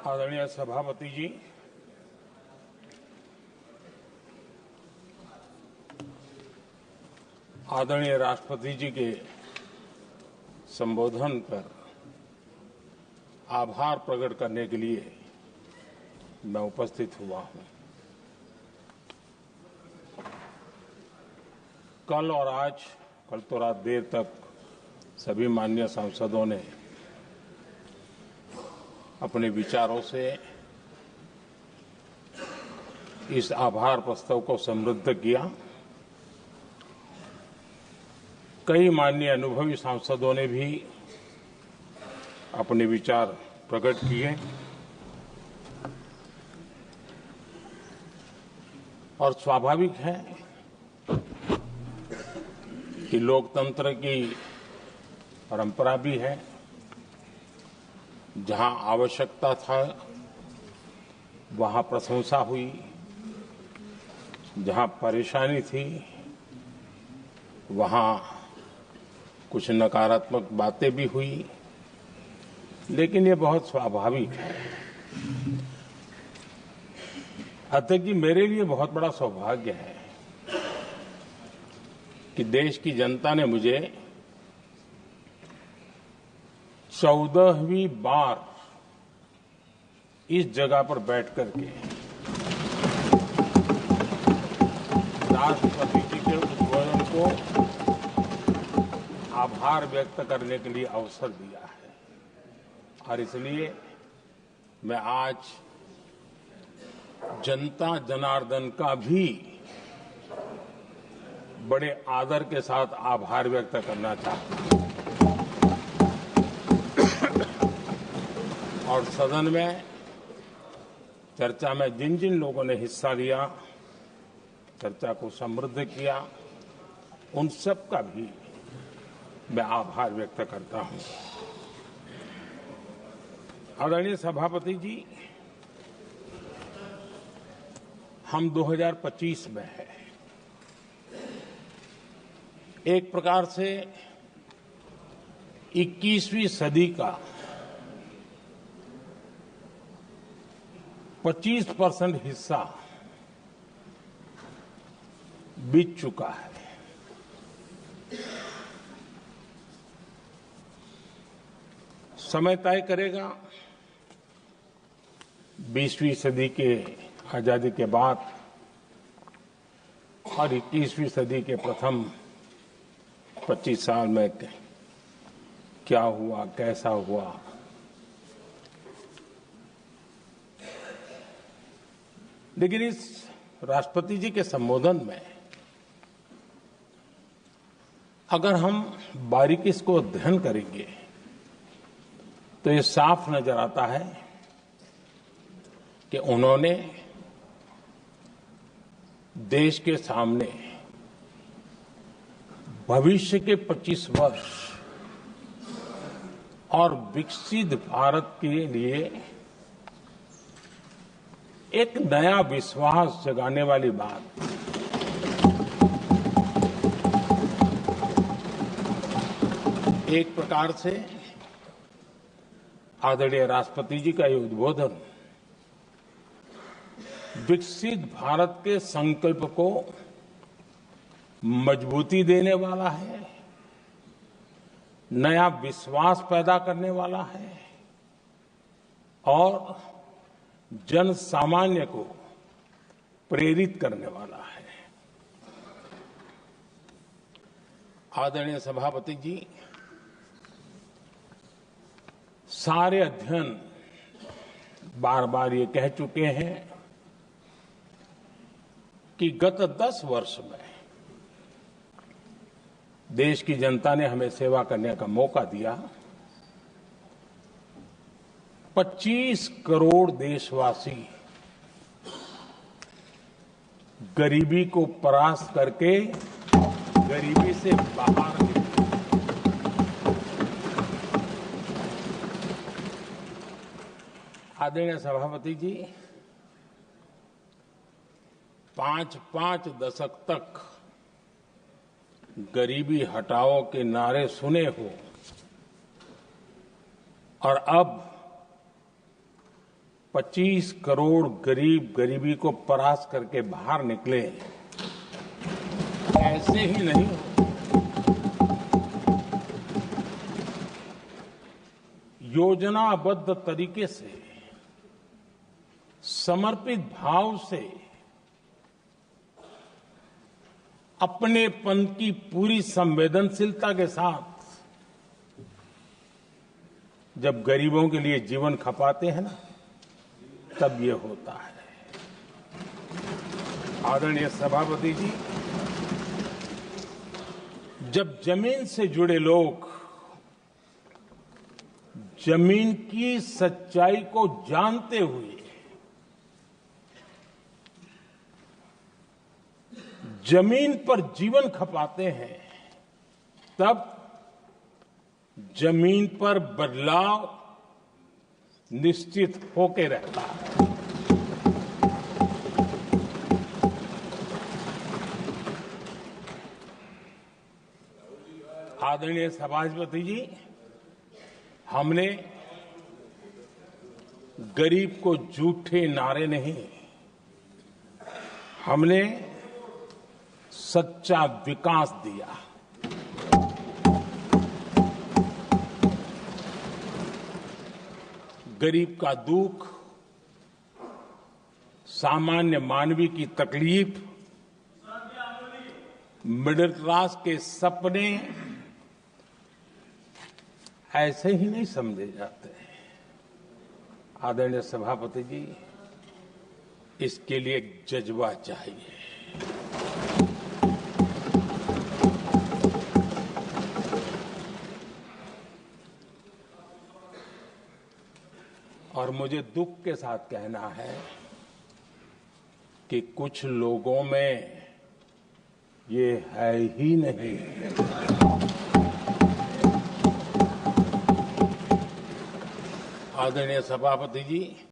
आदरणीय सभापति जी, आदरणीय राष्ट्रपति जी के संबोधन पर आभार प्रकट करने के लिए मैं उपस्थित हुआ हूं। कल और आज, कल तो रात देर तक सभी माननीय सांसदों ने अपने विचारों से इस आभार प्रस्ताव को समृद्ध किया। कई माननीय अनुभवी सांसदों ने भी अपने विचार प्रकट किए और स्वाभाविक है कि लोकतंत्र की परंपरा भी है, जहां आवश्यकता था वहां प्रशंसा हुई, जहां परेशानी थी वहां कुछ नकारात्मक बातें भी हुई, लेकिन ये बहुत स्वाभाविक है। अध्यक्ष जी, मेरे लिए बहुत बड़ा सौभाग्य है कि देश की जनता ने मुझे 14वीं बार इस जगह पर बैठ करके राष्ट्रपति जी के उद्बोधन को आभार व्यक्त करने के लिए अवसर दिया है और इसलिए मैं आज जनता जनार्दन का भी बड़े आदर के साथ आभार व्यक्त करना चाहता हूं और सदन में चर्चा में जिन जिन लोगों ने हिस्सा लिया, चर्चा को समृद्ध किया, उन सब का भी मैं आभार व्यक्त करता हूं। आदरणीय सभापति जी, हम 2025 में हैं। एक प्रकार से 21वीं सदी का 25% हिस्सा बीत चुका है। समय तय करेगा 20वीं सदी के आजादी के बाद और 21वीं सदी के प्रथम 25 साल में क्या हुआ, कैसा हुआ। लेकिन इस राष्ट्रपति जी के संबोधन में अगर हम बारीकी से अध्ययन करेंगे तो ये साफ नजर आता है कि उन्होंने देश के सामने भविष्य के 25 वर्ष और विकसित भारत के लिए एक नया विश्वास जगाने वाली बात, एक प्रकार से आदरणीय राष्ट्रपति जी का ये उद्बोधन विकसित भारत के संकल्प को मजबूती देने वाला है, नया विश्वास पैदा करने वाला है और जन सामान्य को प्रेरित करने वाला है। आदरणीय सभापति जी, सारे अध्ययन बार बार ये कह चुके हैं कि गत 10 वर्ष में देश की जनता ने हमें सेवा करने का मौका दिया। 25 करोड़ देशवासी गरीबी को परास्त करके गरीबी से बाहर निकले। आदरणीय सभापति जी, 5 दशक तक गरीबी हटाओ के नारे सुने हो और अब 25 करोड़ गरीब गरीबी को परास्त करके बाहर निकले, ऐसे ही नहीं, योजनाबद्ध तरीके से, समर्पित भाव से, अपनेपन की पूरी संवेदनशीलता के साथ जब गरीबों के लिए जीवन खपाते हैं ना, तब ये होता है। आदरणीय सभापति जी, जब जमीन से जुड़े लोग जमीन की सच्चाई को जानते हुए जमीन पर जीवन खपाते हैं, तब जमीन पर बदलाव निश्चित होके रहता है। आदरणीय सभापति जी, हमने गरीब को झूठे नारे नहीं, हमने सच्चा विकास दिया। गरीब का दुख, सामान्य मानवी की तकलीफ, मिडिल क्लास के सपने ऐसे ही नहीं समझे जाते। आदरणीय सभापति जी, इसके लिए एक जज्बा चाहिए। और मुझे दुख के साथ कहना है कि कुछ लोगों में ये है ही नहीं। आदरणीय सभापति जी,